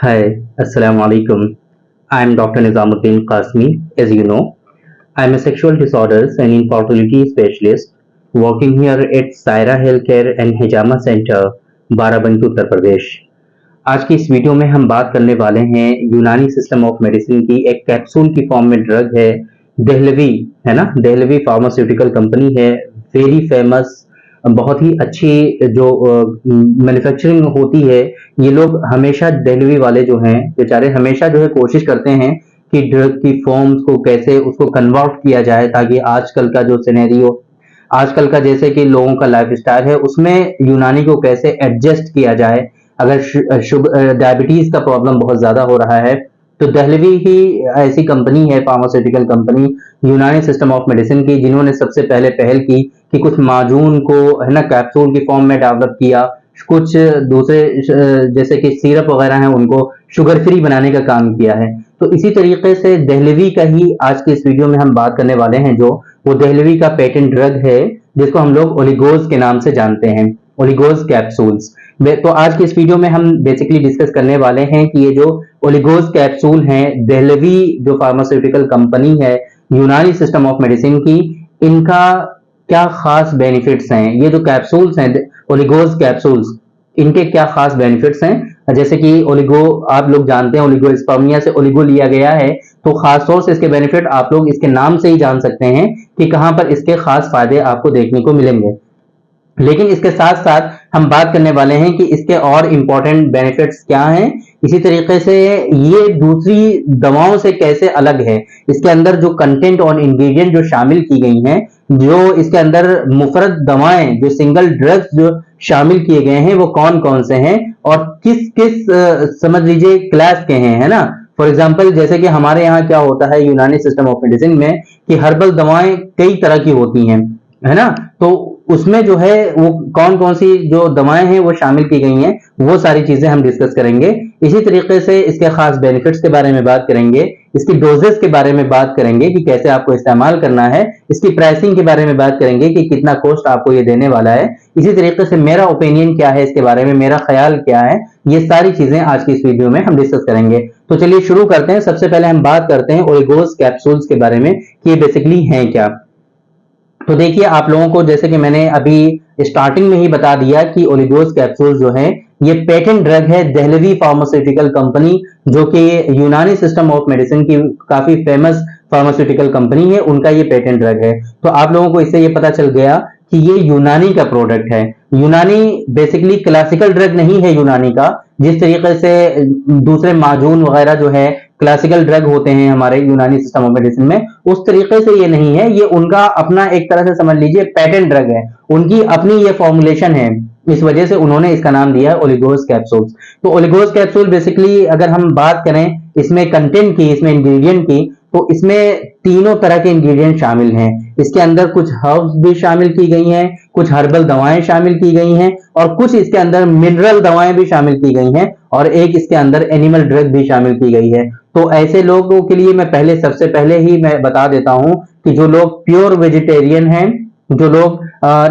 Hi, Assalamu alaikum. I am Dr. Nizamuddin Qasmi. As you know, I am a sexual disorders and infertility specialist working here at Saira Healthcare and Hijama Center, Barabanki Uttar Pradesh. आज की इस video में हम बात करने वाले हैं यूनानी सिस्टम ऑफ मेडिसिन की एक कैप्सूल की फॉर्म में ड्रग है देहलवी, है ना। देहलवी फार्मास्यूटिकल कंपनी है, वेरी फेमस, बहुत ही अच्छी जो मैन्युफैक्चरिंग होती है। ये लोग हमेशा देहलवी वाले जो हैं बेचारे हमेशा जो है कोशिश करते हैं कि ड्रग की फॉर्म्स को कैसे उसको कन्वर्ट किया जाए ताकि आजकल का जो सिनेरियो, आजकल का जैसे कि लोगों का लाइफस्टाइल है उसमें यूनानी को कैसे एडजस्ट किया जाए। अगर शुगर डायबिटीज का प्रॉब्लम बहुत ज्यादा हो रहा है तो दहलवी ही ऐसी कंपनी है, फार्मास्यूटिकल कंपनी यूनानी सिस्टम ऑफ मेडिसिन की, जिन्होंने सबसे पहले पहल की कि कुछ माजून को, है ना, कैप्सूल की फॉर्म में डेवलप किया। कुछ दूसरे जैसे कि सिरप वगैरह हैं उनको शुगर फ्री बनाने का काम किया है। तो इसी तरीके से दहलवी का ही आज की इस वीडियो में हम बात करने वाले हैं, जो वो दहलवी का पेटेंट ड्रग है जिसको हम लोग ओलिगोज के नाम से जानते हैं, ओलिगोज कैप्सूल्स। तो आज की इस वीडियो में हम बेसिकली डिस्कस करने वाले हैं कि ये जो ओलिगोज कैप्सूल हैं, दहलवी जो फार्मास्यूटिकल कंपनी है यूनानी सिस्टम ऑफ मेडिसिन की, इनका क्या खास बेनिफिट्स हैं। ये जो कैप्सूल्स हैं ओलिगोज कैप्सूल्स, इनके क्या खास बेनिफिट्स हैं। जैसे कि ओलिगो आप लोग जानते हैं, ओलिगो स्पर्मिया से ओलिगो लिया गया है, तो खास तौर से इसके बेनिफिट आप लोग इसके नाम से ही जान सकते हैं कि कहां पर इसके खास फायदे आपको देखने को मिलेंगे। लेकिन इसके साथ साथ हम बात करने वाले हैं कि इसके और इंपॉर्टेंट बेनिफिट्स क्या हैं। इसी तरीके से ये दूसरी दवाओं से कैसे अलग है, इसके अंदर जो कंटेंट और इंग्रेडिएंट जो शामिल की गई हैं, जो इसके अंदर मुफरद दवाएं, जो सिंगल ड्रग्स जो शामिल किए गए हैं वो कौन कौन से हैं और किस किस समझ लीजिए क्लास के हैं, है ना। फॉर एग्जाम्पल जैसे कि हमारे यहाँ क्या होता है यूनानी सिस्टम ऑफ मेडिसिन में कि हर्बल दवाएं कई तरह की होती हैं, है ना। तो उसमें जो है वो कौन कौन सी जो दवाएं हैं वो शामिल की गई हैं, वो सारी चीजें हम डिस्कस करेंगे। इसी तरीके से इसके खास बेनिफिट्स के बारे में बात करेंगे, इसकी डोजेस के बारे में बात करेंगे कि कैसे आपको इस्तेमाल करना है, इसकी प्राइसिंग के बारे में बात करेंगे कि कितना कॉस्ट आपको ये देने वाला है। इसी तरीके से मेरा ओपिनियन क्या है इसके बारे में, मेरा ख्याल क्या है, ये सारी चीजें आज की इस वीडियो में हम डिस्कस करेंगे। तो चलिए शुरू करते हैं। सबसे पहले हम बात करते हैं ओलिगोज कैप्सूल्स के बारे में कि ये बेसिकली हैं क्या। तो देखिए आप लोगों को जैसे कि मैंने अभी स्टार्टिंग में ही बता दिया कि ओलिगोज कैप्सूल जो है ये पेटेंट ड्रग है दहलवी फार्मास्यूटिकल कंपनी, जो कि यूनानी सिस्टम ऑफ मेडिसिन की काफी फेमस फार्मास्यूटिकल कंपनी है, उनका ये पेटेंट ड्रग है। तो आप लोगों को इससे ये पता चल गया कि ये यूनानी का प्रोडक्ट है। यूनानी बेसिकली क्लासिकल ड्रग नहीं है यूनानी का, जिस तरीके से दूसरे माजून वगैरह जो है क्लासिकल ड्रग होते हैं हमारे यूनानी सिस्टम ऑफ मेडिसिन में, उस तरीके से ये नहीं है। ये उनका अपना एक तरह से समझ लीजिए पेटेंट ड्रग है, उनकी अपनी ये फॉर्मुलेशन है, इस वजह से उन्होंने इसका नाम दिया है ओलिगोज कैप्सूल्स। तो ओलिगोज कैप्सूल बेसिकली अगर हम बात करें इसमें कंटेंट की, इसमें इंग्रेडिएंट की, तो इसमें तीनों तरह के इंग्रेडिएंट शामिल हैं। इसके अंदर कुछ हर्ब्स भी शामिल की गई हैं, कुछ हर्बल दवाएं शामिल की गई हैं और कुछ इसके अंदर मिनरल दवाएं भी शामिल की गई हैं और एक इसके अंदर एनिमल ड्रग भी शामिल की गई है। तो ऐसे लोगों के लिए मैं सबसे पहले ही मैं बता देता हूं कि जो लोग प्योर वेजिटेरियन हैं, जो लोग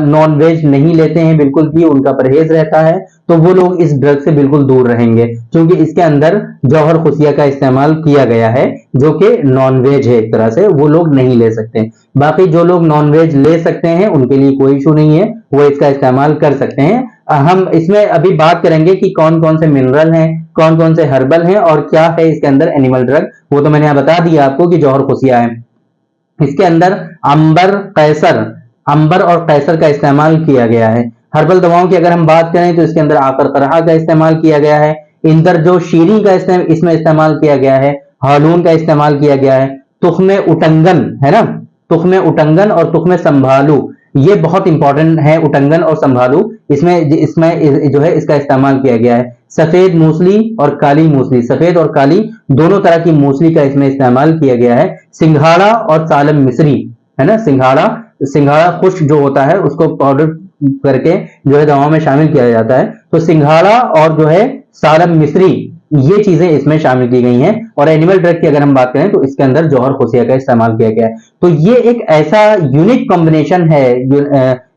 नॉन वेज नहीं लेते हैं, बिल्कुल भी उनका परहेज रहता है, तो वो लोग इस ड्रग से बिल्कुल दूर रहेंगे, क्योंकि इसके अंदर जौहर खुफिया का इस्तेमाल किया गया है जो कि नॉन वेज है, एक तरह से वो लोग नहीं ले सकते। बाकी जो लोग नॉन वेज ले सकते हैं उनके लिए कोई इशू नहीं है, वो इसका इस्तेमाल कर सकते हैं। हम इसमें अभी बात करेंगे कि कौन कौन से मिनरल हैं, कौन कौन से हर्बल हैं और क्या है इसके अंदर एनिमल ड्रग, वो तो मैंने यहाँ बता दिया आपको कि जौहर खुफिया है। इसके अंदर अंबर और कैसर का इस्तेमाल किया गया है। हर्बल दवाओं की अगर हम बात करें तो इसके अंदर आकर तरह का इस्तेमाल किया गया है, इंदर जो शीरी का इसमें इस्तेमाल किया गया है, हालून का इस्तेमाल किया गया है, तुख्मे उटंगन, है ना, तुख्मे उटंगन और तुख्मे संभालू, ये बहुत इंपॉर्टेंट है, उटंगन और संभालू, इसमें इसमें जो है इसका इस्तेमाल किया गया है। सफेद मूसली और काली मूसली, सफेद और काली दोनों तरह की मूसली का इसमें इस्तेमाल किया गया है। सिंघाड़ा और सालम मिस्री, है ना, सिंघाड़ा खुश्क जो होता है उसको पाउडर करके जो है दवाओं में शामिल किया जाता है। तो सिंघाड़ा और जो है सालम मिस्री, ये चीजें इसमें शामिल की गई हैं। और एनिमल ड्रग की अगर हम बात करें तो इसके अंदर जौहर खुफिया का इस्तेमाल किया गया है। तो ये एक ऐसा यूनिक कॉम्बिनेशन है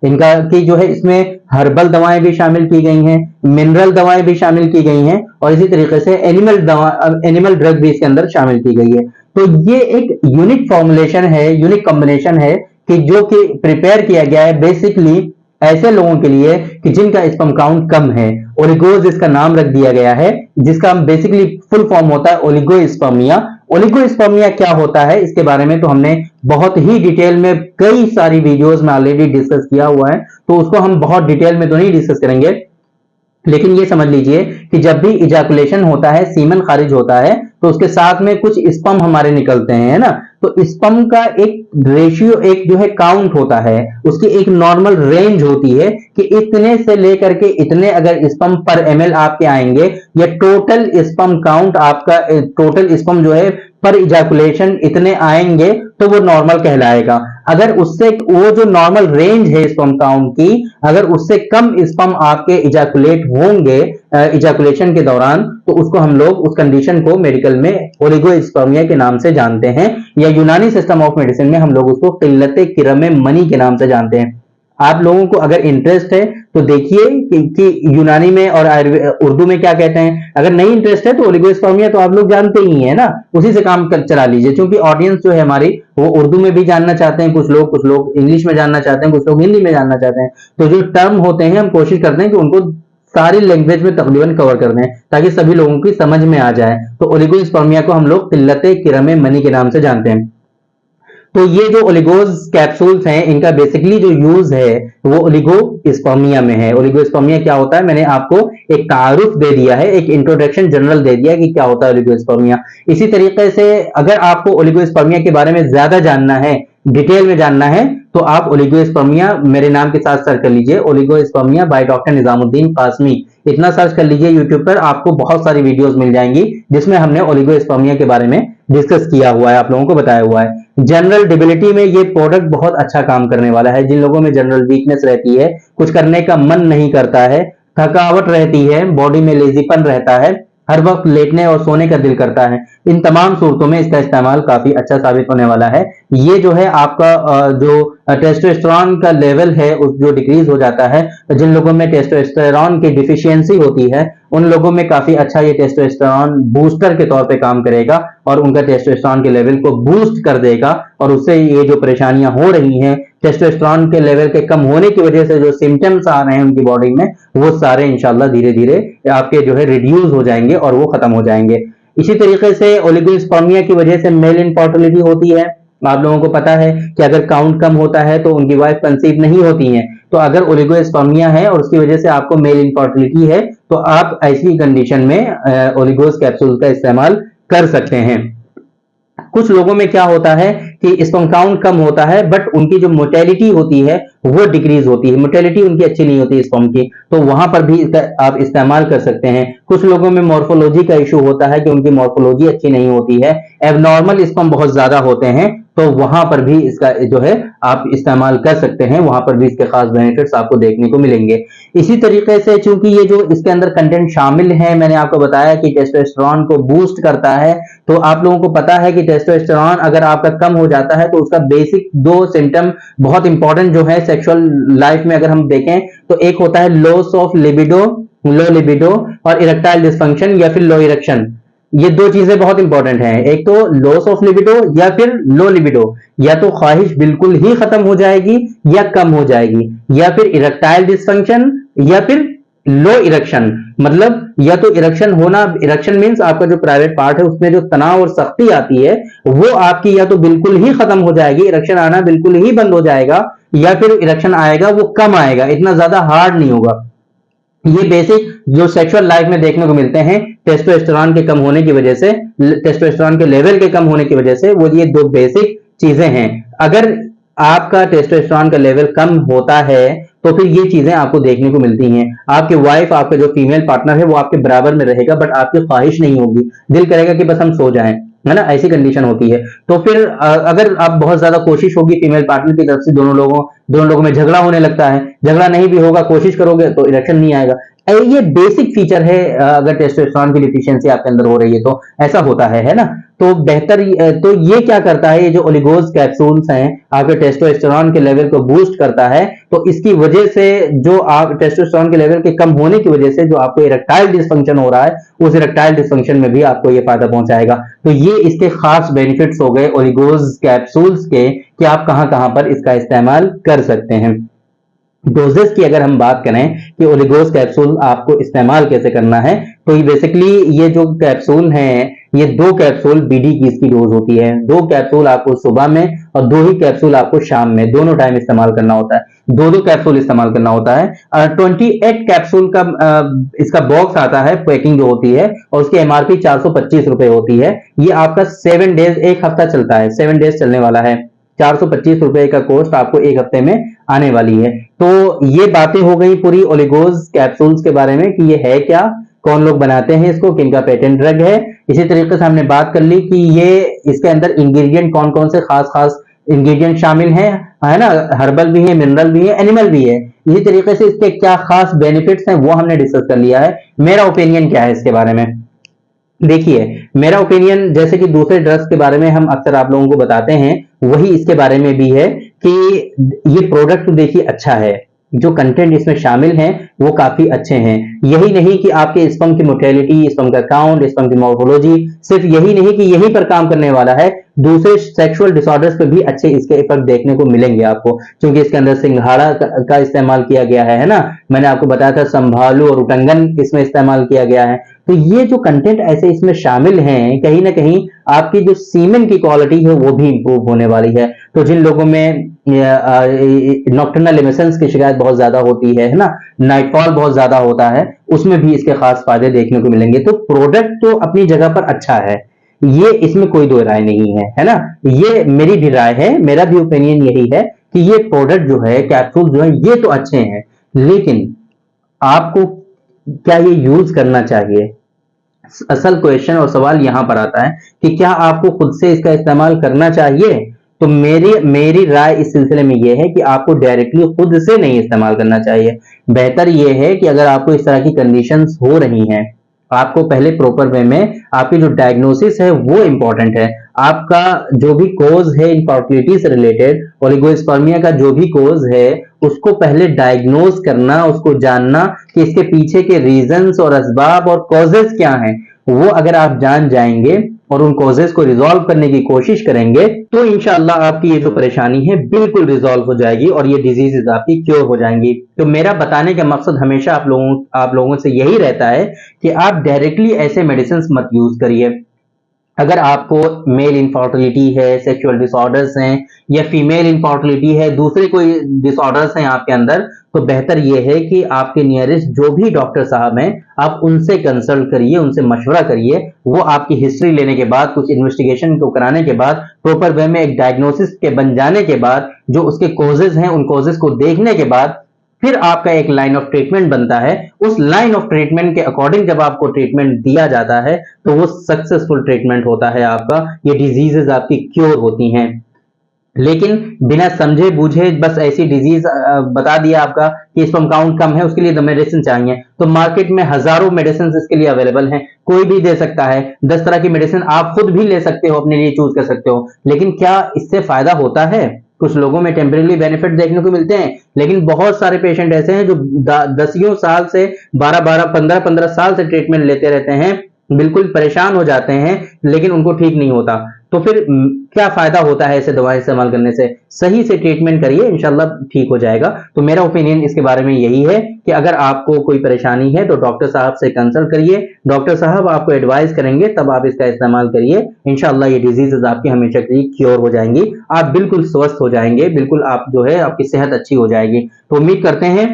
इनका कि जो है इसमें हर्बल दवाएं भी शामिल की गई हैं, मिनरल दवाएं भी शामिल की गई हैं, और इसी तरीके से एनिमल ड्रग भी इसके अंदर शामिल की गई है। तो ये एक यूनिक फॉर्मुलेशन है, यूनिक कॉम्बिनेशन है कि जो कि प्रिपेयर किया गया है बेसिकली ऐसे लोगों के लिए कि जिनका स्पर्म काउंट कम है। ओलिगोज इसका नाम रख दिया गया है, जिसका बेसिकली फुल फॉर्म होता है ओलिगोस्पर्मिया। ओलिगोस्पर्मिया क्या होता है इसके बारे में तो हमने बहुत ही डिटेल में कई सारी वीडियोस में ऑलरेडी डिस्कस किया हुआ है, तो उसको हम बहुत डिटेल में तो नहीं डिस्कस करेंगे। लेकिन ये समझ लीजिए कि जब भी इजैकुलेशन होता है, सीमन खारिज होता है, तो उसके साथ में कुछ स्पर्म हमारे निकलते हैं, है ना। तो स्पर्म का एक रेशियो, एक जो है काउंट होता है, उसकी एक नॉर्मल रेंज होती है कि इतने से लेकर के इतने अगर स्पर्म पर एमएल आपके आएंगे, या टोटल स्पर्म काउंट आपका, टोटल स्पर्म जो है पर इजैकुलेशन इतने आएंगे तो वो नॉर्मल कहलाएगा। अगर उससे वो जो नॉर्मल रेंज है स्पर्म काउंट की, अगर उससे कम स्पर्म आपके इजैकुलेट होंगे इजैकुलेशन के दौरान, तो उसको हम लोग उस कंडीशन को मेडिकल में ओलिगोस्पर्मिया के नाम से जानते हैं, या यूनानी सिस्टम ऑफ मेडिसिन में हम लोग उसको किल्लत किरम मनी के नाम से जानते हैं। आप लोगों को अगर इंटरेस्ट है तो देखिए कि यूनानी में और उर्दू में क्या कहते हैं। अगर नहीं इंटरेस्ट है तो ओलिगोस्पर्मिया तो आप लोग जानते ही है ना, उसी से काम चला लीजिए। क्योंकि ऑडियंस जो है हमारी वो उर्दू में भी जानना चाहते हैं, कुछ लोग इंग्लिश में जानना चाहते हैं, कुछ लोग हिंदी में जानना चाहते हैं। तो जो टर्म होते हैं हम कोशिश करते हैं कि उनको सारी लैंग्वेज में तकरीबन कवर कर दें ताकि सभी लोगों की समझ में आ जाए। तो ओलिगोस्पर्मिया को हम लोग किल्लत किरम मनी के नाम से जानते हैं। तो ये जो ओलिगोज कैप्सूल्स हैं, इनका बेसिकली जो यूज है वो ओलिगोस्पर्मिया में है। ओलिगोस्पर्मिया क्या होता है, मैंने आपको एक तारुफ दे दिया है, एक इंट्रोडक्शन जनरल दे दिया कि क्या होता है ओलिगोस्पर्मिया। इसी तरीके से अगर आपको ओलिगोस्पर्मिया के बारे में ज्यादा जानना है, डिटेल में जानना है, तो आप ओलिगोस्पर्मिया मेरे नाम के साथ सर्च कर लीजिए, oligospermia by doctor Nizamuddin Qasmi. इतना सर्च कर लीजिए यूट्यूब पर, आपको बहुत सारी वीडियोस मिल जाएंगी जिसमें हमने ओलिगोस्पर्मिया के बारे में डिस्कस किया हुआ है, आप लोगों को बताया हुआ है। जनरल डिबिलिटी में ये प्रोडक्ट बहुत अच्छा काम करने वाला है। जिन लोगों में जनरल वीकनेस रहती है, कुछ करने का मन नहीं करता है, थकावट रहती है, बॉडी में लेजीपन रहता है, हर वक्त लेटने और सोने का दिल करता है, इन तमाम सूरतों में इसका इस्तेमाल काफी अच्छा साबित होने वाला है। ये जो है आपका जो टेस्टोस्टेरोन का लेवल है उस जो डिक्रीज हो जाता है, जिन लोगों में टेस्टोस्टेरोन की डिफिशियंसी होती है उन लोगों में काफी अच्छा ये टेस्टोस्टेरोन बूस्टर के तौर पे काम करेगा और उनका टेस्टोस्टेरोन के लेवल को बूस्ट कर देगा। और उससे ये जो परेशानियां हो रही हैं टेस्टोस्टेरोन के लेवल के कम होने की वजह से, जो सिम्टम्स आ रहे हैं उनकी बॉडी में, वो सारे इंशाल्लाह धीरे धीरे आपके जो है रिड्यूस हो जाएंगे और वो खत्म हो जाएंगे। इसी तरीके से ओलिगोस्पर्मिया की वजह से मेल इनफर्टिलिटी होती है। आप लोगों को पता है कि अगर काउंट कम होता है तो उनकी वाइफ कंसीव नहीं होती हैं। तो अगर ओलिगोस्पर्मिया है और उसकी वजह से आपको मेल इनफर्टिलिटी है तो आप ऐसी कंडीशन में ओलिगोस कैप्सूल का इस्तेमाल कर सकते हैं। कुछ लोगों में क्या होता है कि स्पर्म काउंट कम होता है बट उनकी जो मोटेलिटी होती है वो डिक्रीज होती है, मोटेलिटी उनकी अच्छी नहीं होती स्पर्म की, तो वहां पर भी आप इस्तेमाल कर सकते हैं। कुछ लोगों में मॉर्फोलॉजी का इशू होता है कि उनकी मॉर्फोलॉजी अच्छी नहीं होती है, एबनॉर्मल स्पर्म बहुत ज्यादा होते हैं, तो वहां पर भी इसका जो है आप इस्तेमाल कर सकते हैं, वहां पर भी इसके खास बेनिफिट्स आपको देखने को मिलेंगे। इसी तरीके से चूंकि ये जो इसके अंदर कंटेंट शामिल है, मैंने आपको बताया कि टेस्टोस्टेरोन को बूस्ट करता है, तो आप लोगों को पता है कि टेस्टोस्टेरोन अगर आपका कम हो जाता है तो उसका बेसिक दो सिम्टम बहुत इंपॉर्टेंट जो है सेक्सुअल लाइफ में अगर हम देखें तो एक होता है loss of libido, low libido, और इरेक्टाइल डिस्फंक्शन या फिर लो इरेक्शन। ये दो चीजें बहुत इंपॉर्टेंट हैं, एक तो लॉस ऑफ लिबिडो या फिर लो लिबिडो, या तो ख्वाहिश बिल्कुल ही खत्म हो जाएगी या कम हो जाएगी, या फिर इरेक्टाइल डिस्फंक्शन या फिर लो इरेक्शन। मतलब या तो इरेक्शन होना, इरेक्शन मींस आपका जो प्राइवेट पार्ट है उसमें जो तनाव और सख्ती आती है वो आपकी या तो बिल्कुल ही खत्म हो जाएगी, इरेक्शन आना बिल्कुल ही बंद हो जाएगा, या फिर इरेक्शन आएगा वो कम आएगा, इतना ज्यादा हार्ड नहीं होगा। ये बेसिक जो सेक्सुअल लाइफ में देखने को मिलते हैं टेस्टोस्टेरोन के कम होने की वजह से, टेस्टोस्टेरोन के लेवल के कम होने की वजह से, वो ये दो बेसिक चीजें हैं। अगर आपका टेस्टोस्टेरोन का लेवल कम होता है तो फिर ये चीजें आपको देखने को मिलती हैं। आपके वाइफ, आपका जो फीमेल पार्टनर है वो आपके बराबर में रहेगा बट आपकी ख्वाहिश नहीं होगी, दिल करेगा कि बस हम सो जाएं, है ना, ऐसी कंडीशन होती है। तो फिर अगर आप बहुत ज्यादा कोशिश होगी फीमेल पार्टनर की तरफ से दोनों लोगों दोनों लोगों में झगड़ा होने लगता है, झगड़ा नहीं भी होगा, कोशिश करोगे तो इरेक्शन नहीं आएगा। ये बेसिक फीचर है, अगर टेस्टोस्टेरोन की डिफिशियंसी आपके अंदर हो रही है तो ऐसा होता है ना। तो बेहतर तो ये क्या करता है, ये जो ओलिगोज कैप्सूल्स हैं आपके टेस्टोस्टेरोन के लेवल को बूस्ट करता है। तो इसकी वजह से जो आप टेस्टोस्टेरोन के लेवल के कम होने की वजह से जो आपको इरेक्टाइल डिसफंक्शन हो रहा है, उस इरेक्टाइल डिसफंक्शन में भी आपको ये फायदा पहुंचाएगा। तो ये इसके खास बेनिफिट्स हो गए ओलिगोज कैप्सूल्स के, कि आप कहां कहां पर इसका इस्तेमाल कर सकते हैं। डोजेस की अगर हम बात करें कि ओलिगोस कैप्सूल आपको इस्तेमाल कैसे करना है, तो ये बेसिकली ये जो कैप्सूल हैं, ये 2 कैप्सूल बीडी की इसकी डोज होती है। 2 कैप्सूल आपको सुबह में और 2 ही कैप्सूल आपको शाम में, दोनों टाइम इस्तेमाल करना होता है। 2-2 कैप्सूल इस्तेमाल करना होता है। 28 कैप्सूल का इसका बॉक्स आता है, पैकिंग जो होती है, और उसकी एमआरपी 425 रुपए होती है। ये आपका 7 डेज, 1 हफ्ता चलता है, 7 डेज चलने वाला है। 425 रुपए का कॉस्ट आपको 1 हफ्ते में आने वाली है। तो ये बातें हो गई पूरी ओलिगोज कैप्सूल्स के बारे में कि ये है क्या, कौन लोग बनाते हैं इसको, किनका पेटेंट ड्रग है। इसी तरीके से हमने बात कर ली कि ये इसके अंदर इंग्रेडिएंट कौन कौन से खास खास इंग्रेडिएंट शामिल हैं, है ना, हर्बल भी है, मिनरल भी है, एनिमल भी है। इसी तरीके से इसके क्या खास बेनिफिट्स हैं वो हमने डिस्कस कर लिया है। मेरा ओपिनियन क्या है इसके बारे में, देखिए मेरा ओपिनियन जैसे कि दूसरे ड्रग्स के बारे में हम अक्सर आप लोगों को बताते हैं, वही इसके बारे में भी है कि ये प्रोडक्ट देखिए अच्छा है, जो कंटेंट इसमें शामिल हैं वो काफी अच्छे हैं। यही नहीं कि आपके स्पर्म की मोटेलिटी, स्पर्म का काउंट, स्पर्म की मॉर्फोलॉजी, सिर्फ यही नहीं कि यहीं पर काम करने वाला है, दूसरे सेक्सुअल डिसऑर्डर्स पे भी अच्छे इसके इफेक्ट देखने को मिलेंगे आपको, क्योंकि इसके अंदर सिंघाड़ा का इस्तेमाल किया गया है ना। मैंने आपको बताया था संभालू और उटंगन इसमें इस्तेमाल किया गया है। तो ये जो कंटेंट ऐसे इसमें शामिल हैं, कहीं ना कहीं आपकी जो सीमेन की क्वालिटी है वो भी इंप्रूव होने वाली है। तो जिन लोगों में नॉक्टर्नल एमिशंस की शिकायत बहुत ज्यादा होती है ना, नाइटफॉल बहुत ज्यादा होता है, उसमें भी इसके खास फायदे देखने को मिलेंगे। तो प्रोडक्ट तो अपनी जगह पर अच्छा है, ये इसमें कोई दो राय नहीं है ना। ये मेरी भी राय है, मेरा भी ओपिनियन यही है कि ये प्रोडक्ट जो है, कैप्सूल जो है, ये तो अच्छे हैं, लेकिन आपको क्या ये यूज करना चाहिए? असल क्वेश्चन और सवाल यहां पर आता है कि क्या आपको खुद से इसका इस्तेमाल करना चाहिए? तो मेरी मेरी राय इस सिलसिले में यह है कि आपको डायरेक्टली खुद से नहीं इस्तेमाल करना चाहिए। बेहतर यह है कि अगर आपको इस तरह की कंडीशंस हो रही हैं, आपको पहले प्रॉपर वे में आपकी जो डायग्नोसिस है वो इंपॉर्टेंट है। आपका जो भी कोज है इनफर्टिलिटी से रिलेटेड, ओलिगोस्पर्मिया का जो भी कोज है, उसको पहले डायग्नोज करना, उसको जानना कि इसके पीछे के रीजंस और असबाब और कॉजेस क्या हैं, वो अगर आप जान जाएंगे और उन कॉजेस को रिजॉल्व करने की कोशिश करेंगे, तो इंशाल्लाह आपकी ये जो परेशानी है बिल्कुल रिजॉल्व हो जाएगी और ये डिजीजेस आपकी क्योर हो जाएंगी। तो मेरा बताने का मकसद हमेशा आप लोगों से यही रहता है कि आप डायरेक्टली ऐसे मेडिसिन मत यूज करिए। अगर आपको मेल इनफर्टिलिटी है, सेक्सुअल डिसऑर्डर्स हैं, या फीमेल इनफर्टिलिटी है, दूसरे कोई डिसऑर्डर्स हैं आपके अंदर, तो बेहतर यह है कि आपके नियरेस्ट जो भी डॉक्टर साहब हैं, आप उनसे कंसल्ट करिए, उनसे मशवरा करिए। वो आपकी हिस्ट्री लेने के बाद, कुछ इन्वेस्टिगेशन को कराने के बाद, प्रॉपर वे में एक डायग्नोसिस के बन जाने के बाद, जो उसके कॉजेज हैं, उन कॉजेज को देखने के बाद फिर आपका एक लाइन ऑफ ट्रीटमेंट बनता है। उस लाइन ऑफ ट्रीटमेंट के अकॉर्डिंग जब आपको ट्रीटमेंट दिया जाता है, तो वो सक्सेसफुल ट्रीटमेंट होता है आपका, ये डिजीजेस आपकी क्योर होती हैं। लेकिन बिना समझे बूझे बस ऐसी डिजीज बता दिया आपका कि स्पर्म काउंट कम है, उसके लिए मेडिसिन चाहिए, तो मार्केट में हजारों मेडिसिन इसके लिए अवेलेबल हैं, कोई भी दे सकता है। 10 तरह की मेडिसिन आप खुद भी ले सकते हो, अपने लिए चूज कर सकते हो, लेकिन क्या इससे फायदा होता है? कुछ लोगों में टेम्परेरी बेनिफिट देखने को मिलते हैं, लेकिन बहुत सारे पेशेंट ऐसे हैं जो 10 साल से 12 15 साल से ट्रीटमेंट लेते रहते हैं, बिल्कुल परेशान हो जाते हैं, लेकिन उनको ठीक नहीं होता। तो फिर क्या फायदा होता है ऐसे दवाएं इस्तेमाल करने से? सही से ट्रीटमेंट करिए, इंशाल्लाह ठीक हो जाएगा। तो मेरा ओपिनियन इसके बारे में यही है कि अगर आपको कोई परेशानी है तो डॉक्टर साहब से कंसल्ट करिए, डॉक्टर साहब आपको एडवाइस करेंगे, तब आप इसका इस्तेमाल करिए। इंशाल्लाह ये डिजीजेस आपकी हमेशा के लिए क्योर हो जाएंगी, आप बिल्कुल स्वस्थ हो जाएंगे, बिल्कुल आप जो है आपकी सेहत अच्छी हो जाएगी। तो उम्मीद करते हैं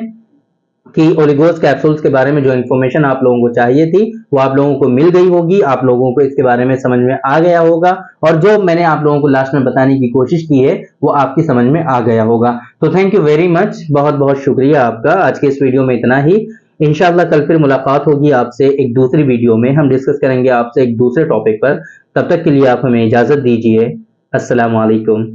कि ओलिगोस कैप्सूल्स के बारे में जो इन्फॉर्मेशन आप लोगों को चाहिए थी वो आप लोगों को मिल गई होगी, आप लोगों को इसके बारे में समझ में आ गया होगा, और जो मैंने आप लोगों को लास्ट में बताने की कोशिश की है वो आपकी समझ में आ गया होगा। तो थैंक यू वेरी मच, बहुत बहुत शुक्रिया आपका। आज के इस वीडियो में इतना ही। इंशाल्लाह कल फिर मुलाकात होगी आपसे एक दूसरी वीडियो में, हम डिस्कस करेंगे आपसे एक दूसरे टॉपिक पर। तब तक के लिए आप हमें इजाजत दीजिए। अस्सलाम वालेकुम।